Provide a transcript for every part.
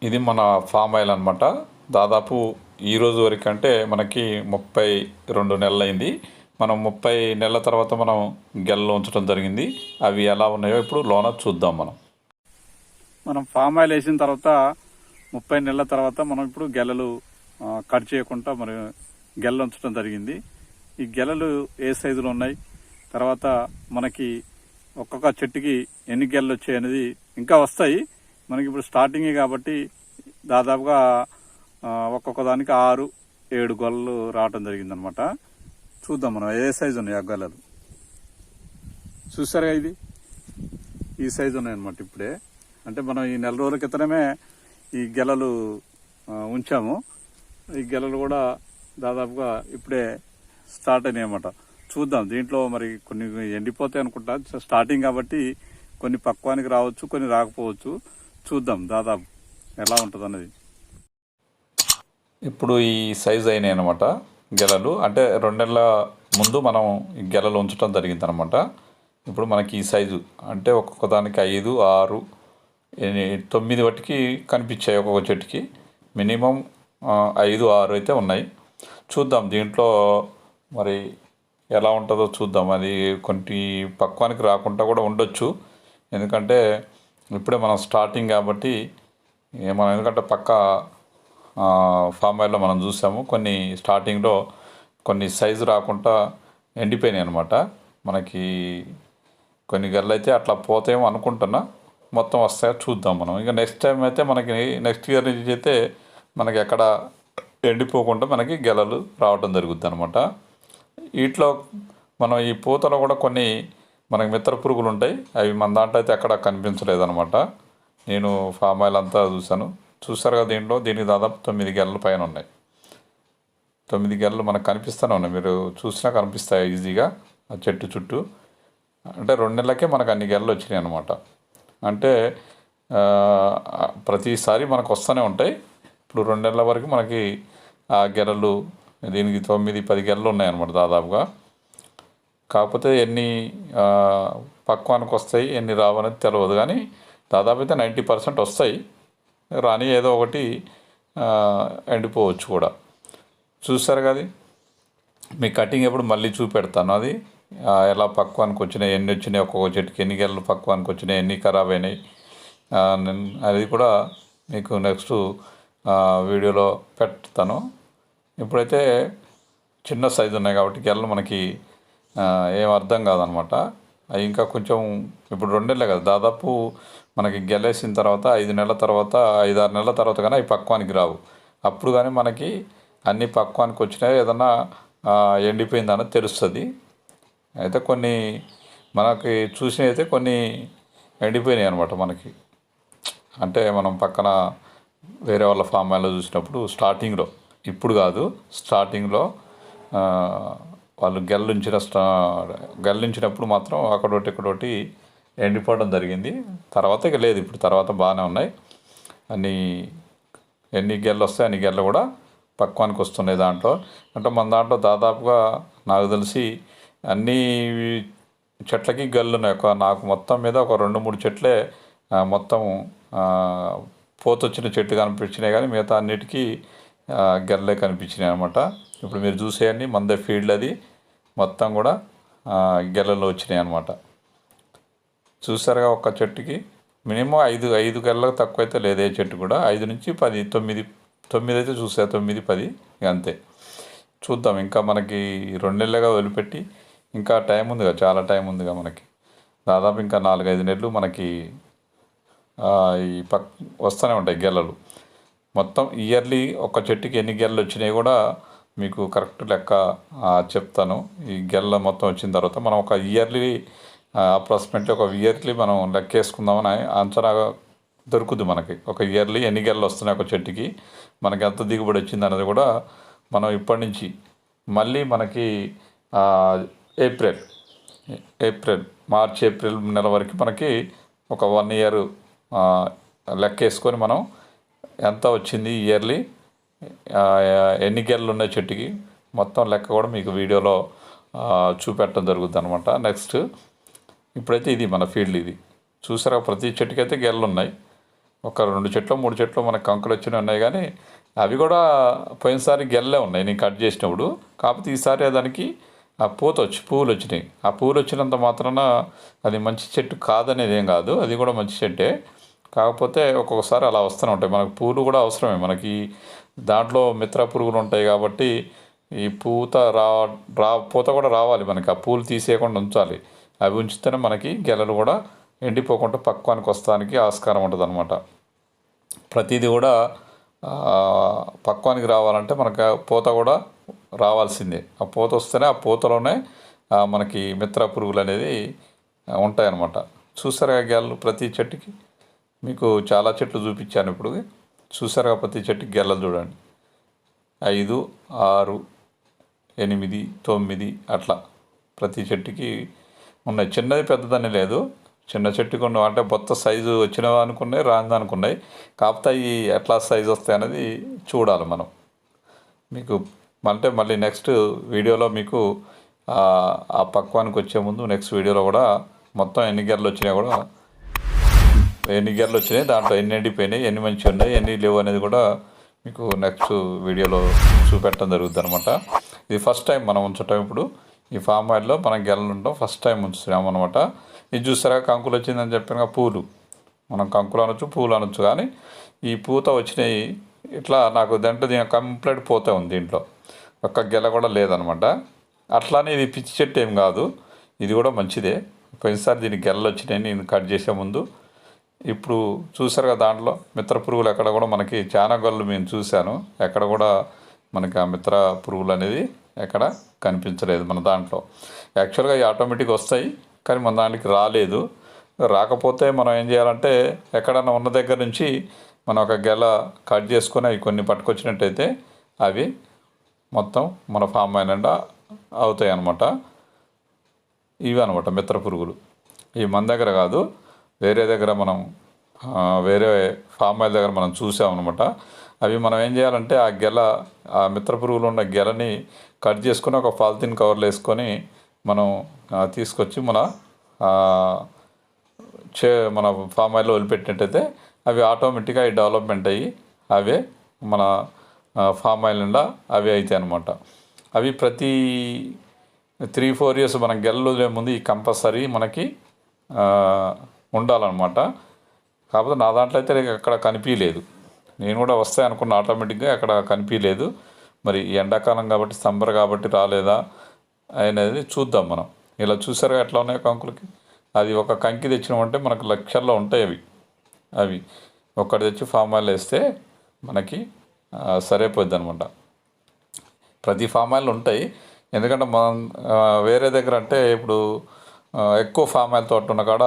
ఇది మన palm oil అనమాట. దాదాపు ఈ రోజు వరకు అంటే మనకి 32 నెలలు అయింది. మనం 30 నెలల తర్వాత మనం గెలలో ఉంచడం జరిగింది. అవి ఎలా ఉన్నాయో ఇప్పుడు లోన చూద్దాం. మనం ఫామ్ ఆయిల్ వేసిన తర్వాత 30 నెలల తర్వాత మనం ఇప్పుడు గెలలు కట్ చేయకుండా మరి గెలలు ఉంచడం జరిగింది. ఈ గెలలు ఏ సైజులో ఉన్నాయి, తర్వాత మనకి ఒక్కొక్క చెట్టుకి ఎన్ని గెలలు వచ్చాయి అనేది ఇంకా వస్తాయి. మనకి ఇప్పుడు స్టార్టింగే కాబట్టి దాదాపుగా ఒక్కొక్క దానికి 6-7 గొల్లలు రావటం జరిగిందనమాట. చూద్దాం మనం ఏ సైజు ఉన్నాయి ఆ గొల్లలు. చూసారుగా, ఈ సైజు ఉన్నాయన్నమాట. ఇప్పుడే అంటే మనం ఈ నెల రోజుల క్రితమే ఈ గెలలు ఉంచాము. ఈ గెలలు కూడా దాదాపుగా ఇప్పుడే స్టార్ట్ అయినాయి అన్నమాట. చూద్దాం, దీంట్లో మరి కొన్ని ఎండిపోతాయి అనుకుంటా. స్టార్టింగ్ కాబట్టి కొన్ని పక్వానికి రావచ్చు, కొన్ని రాకపోవచ్చు. చూద్దాం దాదాపు ఎలా ఉంటుంది అన్నది. ఇప్పుడు ఈ సైజు అయినాయి అనమాట గెలలు. అంటే 2 నెలల ముందు మనం ఈ గెలలు ఉంచడం జరిగింది అనమాట. ఇప్పుడు మనకి ఈ సైజు అంటే ఒక్కొక్క దానికి 5, 6, 9 వట్టికి కనిపించాయి. ఒక్కొక్క చెట్టుకి మినిమం 5, 6 అయితే ఉన్నాయి. చూద్దాం దీంట్లో మరి ఎలా ఉంటుందో చూద్దాం. అది కొన్ని పక్వానికి రాకుండా కూడా ఉండొచ్చు, ఎందుకంటే ఇప్పుడే మనం స్టార్టింగ్ కాబట్టి. మనం ఎందుకంటే పక్క ఫామ్ ఆయిల్లో మనం చూసాము, కొన్ని స్టార్టింగ్లో కొన్ని సైజు రాకుండా ఎండిపోయినాయి అనమాట. మనకి కొన్ని గెలలు అయితే అట్లా పోతాయేమో అనుకుంటున్నా, మొత్తం వస్తాయో చూద్దాం మనం. ఇంకా నెక్స్ట్ టైం అయితే మనకి నెక్స్ట్ ఇయర్ నుంచి అయితే మనకి ఎక్కడ ఎండిపోకుండా మనకి గెలలు రావడం జరుగుద్ది అనమాట. వీటిలో మనం ఈ పూతలో కూడా కొన్ని మనకి మిత్ర పురుగులు ఉంటాయి. అవి మన దాంట్లో అయితే ఎక్కడ కనిపించలేదన్నమాట. నేను ఫామ్ ఆయిల్ అంతా చూసారు కదా. దీనికి దాదాపు 9 గెలల పైన ఉన్నాయి. 9 గెలలు మనకు కనిపిస్తూనే ఉన్నాయి. మీరు చూసినా కనిపిస్తాయి ఈజీగా ఆ చెట్టు చుట్టూ. అంటే 2 నెలలకే మనకు అన్ని గెలలు వచ్చినాయి అనమాట. అంటే ప్రతిసారి మనకు వస్తూనే ఉంటాయి. ఇప్పుడు 2 నెలల వరకు మనకి ఆ గెలలు, దీనికి 9-10 గెలలు ఉన్నాయన్నమాట దాదాపుగా. కాకపోతే ఎన్ని పక్వానికి వస్తాయి, ఎన్ని రావనేది తెలియదు, కానీ దాదాపు అయితే 90% వస్తాయి. రాని ఏదో ఒకటి ఎండిపోవచ్చు కూడా. చూస్తారు కదా, మీ కటింగ్ ఎప్పుడు మళ్ళీ చూపెడతాను. అది ఎలా పక్వానికి వచ్చినాయి, ఎన్ని వచ్చినాయి, ఒక్కొక్క చెట్టుకి ఎన్ని గెలలు పక్వానికి వచ్చినాయి, ఎన్ని ఖరాబ్ అయినాయి, అది కూడా మీకు నెక్స్ట్ వీడియోలో పెడతాను. ఇప్పుడైతే చిన్న సైజు ఉన్నాయి కాబట్టి గెలలు మనకి ఏం అర్థం కాదనమాట. అవి ఇంకా కొంచెం ఇప్పుడు 2 నెలలే కదా దాదాపు. మనకి గెలేసిన తర్వాత 5 నెలల తర్వాత, 5-6 నెలల తర్వాత కానీ అవి పక్వానికి రావు. అప్పుడు కానీ మనకి అన్ని పక్వానికి వచ్చినాయి, ఏదన్నా ఎండిపోయిందని తెలుస్తుంది. అయితే కొన్ని మనకి చూసినవి అయితే కొన్ని ఎండిపోయినాయి అనమాట మనకి. అంటే మనం పక్కన వేరే వాళ్ళ ఫామ్ ఆయిల్లో చూసినప్పుడు స్టార్టింగ్లో, ఇప్పుడు కాదు, స్టార్టింగ్లో వాళ్ళు గెల్లించినప్పుడు మాత్రం అక్కడొకటి ఇక్కడొకటి ఎండిపోవడం జరిగింది. తర్వాత ఇక లేదు, ఇప్పుడు తర్వాత బాగానే ఉన్నాయి. ఎన్ని గెలలు వస్తాయి అన్ని గెలలు కూడా పక్వానికి వస్తున్నాయి దాంట్లో. అంటే మన దాంట్లో దాదాపుగా నాకు తెలిసి అన్ని చెట్లకి గెలలు ఉన్నాయి. నాకు మొత్తం మీద ఒక 2-3 చెట్లే మొత్తం పోతొచ్చిన చెట్టు కనిపించినాయి, కానీ మిగతా అన్నిటికీ గెలలే కనిపించినాయి అనమాట. ఇప్పుడు మీరు చూసేయండి, మందే ఫీల్డ్ అది మొత్తం కూడా గెలలు వచ్చినాయి అనమాట. చూసారుగా, ఒక్క చెట్టుకి మినిమం 5 గెలలకు తక్కువ అయితే లేదు ఏ చెట్టు కూడా. 5-10, 9 అయితే చూసా, 9-10 అంతే. చూద్దాం, ఇంకా మనకి 2 నెలలుగా వదిలిపెట్టి ఇంకా టైం ఉందిగా, చాలా టైం ఉందిగా మనకి. దాదాపు ఇంకా 4-5 నెలలు మనకి ఈ వస్తూనే ఉంటాయి గెలలు. మొత్తం ఇయర్లీ ఒక చెట్టుకి ఎన్ని గెలలు వచ్చినాయి కూడా మీకు కరెక్ట్ లెక్క చెప్తాను. ఈ గెలల మొత్తం వచ్చిన తర్వాత మనం ఒక ఇయర్లీ అప్రాక్సిమేట్లీ ఒక ఇయర్లీ మనం లెక్క వేసుకుందామని అంచనా దొరుకుద్ది మనకి. ఒక ఇయర్లీ ఎన్ని గెలలు వస్తున్నాయి ఒక చెట్టుకి, మనకి ఎంత దిగుబడి వచ్చింది అనేది కూడా మనం ఇప్పటి నుంచి మళ్ళీ మనకి మార్చ్ ఏప్రిల్ నెల వరకు మనకి ఒక 1 ఇయర్ లెక్క వేసుకొని మనం ఎంత వచ్చింది ఇయర్లీ, ఎన్ని గెలలు ఉన్నాయి చెట్టుకి, మొత్తం లెక్క కూడా మీకు వీడియోలో చూపెట్టడం జరుగుతుంది అనమాట. నెక్స్ట్ ఇప్పుడైతే ఇది మన ఫీల్డ్. ఇది చూసారా, ప్రతి చెట్టుకి అయితే గెలలు ఉన్నాయి. ఒక 2 చెట్లు 3 చెట్లు మనకు కంకులు వచ్చినవి ఉన్నాయి, కానీ అవి కూడా పోయినసారి గెల్లే ఉన్నాయి నేను కట్ చేసినప్పుడు. కాకపోతే ఈసారి దానికి ఆ పువ్వులు వచ్చినాయి. ఆ పువ్వులు వచ్చినంత మాత్రాన అది మంచి చెట్టు కాదనేది ఏం కాదు, అది కూడా మంచి చెట్టే. కాకపోతే ఒక్కొక్కసారి అలా వస్తూనే ఉంటాయి. మనకు పూలు కూడా అవసరమే, మనకి దాంట్లో మిత్ర పురుగులు ఉంటాయి కాబట్టి ఈ పూత కూడా రావాలి మనకి. ఆ పూలు తీసేయకుండా ఉంచాలి. అవి ఉంచితేనే మనకి గెలలు కూడా ఎండిపోకుండా పక్వానికి వస్తానికి ఆస్కారం ఉంటుంది అనమాట. ప్రతిదీ కూడా పక్వానికి రావాలంటే మనకు పూత కూడా రావాల్సిందే. ఆ పూత వస్తేనే ఆ పూతలోనే మనకి మిత్ర పురుగులు అనేది ఉంటాయన్నమాట. చూసారుగా గెలలు ప్రతి చెట్టుకి, మీకు చాలా చెట్లు చూపించాను ఇప్పుడు. చూసారుగా ప్రతి చెట్టుకి గెలలు చూడండి, 5, 6, 8, 9 అట్లా ప్రతి చెట్టుకి ఉన్నాయి. చిన్నది పెద్దదని లేదు, చిన్న చెట్టుకు అంటే బొత్త సైజు వచ్చినవి అనుకున్నాయి, రాంది అనుకున్నాయి. కాకపోతే అవి ఎట్లా సైజు వస్తాయి అనేది చూడాలి మనం. మీకు అంటే మళ్ళీ నెక్స్ట్ వీడియోలో మీకు ఆ పక్వానికి వచ్చే ముందు నెక్స్ట్ వీడియోలో కూడా మొత్తం ఎన్ని గెలలు వచ్చినాయి, దాంట్లో ఎన్ని ఎండిపోయినాయి, ఎన్ని మంచిగా ఉన్నాయి, ఎన్ని లేవు అనేది కూడా మీకు నెక్స్ట్ వీడియోలో చూపెట్టడం జరుగుతుంది అనమాట. ఇది ఫస్ట్ టైం మనం ఉంచటం. ఇప్పుడు ఈ ఫామ్ ఆయిల్లో మనం గెలలు ఉండటం ఫస్ట్ టైం ఉంచుతున్నాం అనమాట. ఇది చూసారా కంకులు వచ్చిందని చెప్పిన పూలు, మనం కంకులు అనొచ్చు పూలు అనొచ్చు, కానీ ఈ పూత వచ్చినాయి ఇట్లా. నాకు దీని కంప్లీట్ పూత ఉంది, దీంట్లో ఒక్క గెల కూడా లేదనమాట. అట్లానే ఇది పిచ్చి చెట్టు ఏం కాదు, ఇది కూడా మంచిదే. పోయినసారి దీనికి గెలలు వచ్చినాయి నేను కట్ చేసే ముందు. ఇప్పుడు చూసారుగా దాంట్లో మిత్ర పురుగులు ఎక్కడ కూడా మనకి చాలా గొల్లు మేము చూశాను, ఎక్కడ కూడా మనకి ఆ మిత్ర పురుగులు అనేది ఎక్కడ కనిపించలేదు మన దాంట్లో. యాక్చువల్గా ఈ ఆటోమేటిక్ వస్తాయి, కానీ మన దానికి రాలేదు. రాకపోతే మనం ఏం చేయాలంటే ఎక్కడన్నా ఉన్న దగ్గర నుంచి మనం ఒక గెల కట్ చేసుకొని అవి కొన్ని పట్టుకొచ్చినట్టయితే అవి మొత్తం మన ఫామ్ అయినా అవుతాయి అన్నమాట. ఇవి అనమాట మిత్ర పురుగులు. ఇవి మన దగ్గర కాదు, వేరే దగ్గర మనం వేరే ఫామ్ ఆయిల్ దగ్గర మనం చూసామన్నమాట. అవి మనం ఏం చేయాలంటే ఆ మిత్ర పురుగులు ఉన్న గెలని కట్ చేసుకొని ఒక పాలిథిన్ కవర్లో వేసుకొని మనం తీసుకొచ్చి మన ఫామ్ ఆయిల్లో వదిలిపెట్టినట్టయితే అవి ఆటోమేటిక్గా డెవలప్మెంట్ అయ్యి అవే మన ఫామ్ ఆయిల్ నిండా అవే అవుతాయి అన్నమాట. అవి ప్రతి 3-4 ఇయర్స్ మనం గెలలు ముందు ఈ కంపల్సరీ మనకి ఉండాలన్నమాట. కాకపోతే నా దాంట్లో అయితే అక్కడ కనిపించలేదు. నేను కూడా వస్తాయి అనుకున్న ఆటోమేటిక్గా అక్కడ కనిపించలేదు. మరి ఎండాకాలం కాబట్టి సమ్మర్ కాబట్టి రాలేదా అనేది చూద్దాం మనం. ఇలా చూసారుగా ఎట్లా ఉన్నాయి కంకులకి. అది ఒక కంకి తెచ్చినామంటే మనకు లక్షల్లో ఉంటాయి అవి ఒక్కటి తెచ్చి ఫామ్ ఆయిల్ వేస్తే మనకి సరిపోద్ది అనమాట. ప్రతి ఫామ్ ఆయిల్ ఉంటాయి, ఎందుకంటే మనం వేరే దగ్గర అంటే ఇప్పుడు ఎక్కువ ఫామ్ ఆయిల్ తోట ఉన్న కాడ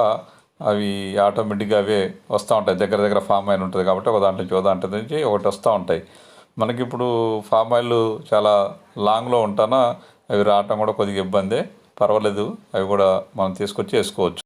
అవి ఆటోమేటిక్గా అవే వస్తూ ఉంటాయి. దగ్గర ఫామ్ ఆయిల్ ఉంటుంది కాబట్టి ఒక దాంట్లో నుంచి ఒకటి వస్తూ ఉంటాయి. మనకి ఇప్పుడు ఫామ్ ఆయిల్ చాలా లాంగ్లో ఉంటానా అవి రావటం కూడా కొద్దిగా ఇబ్బందే. పర్వాలేదు, అవి కూడా మనం తీసుకొచ్చి వేసుకోవచ్చు.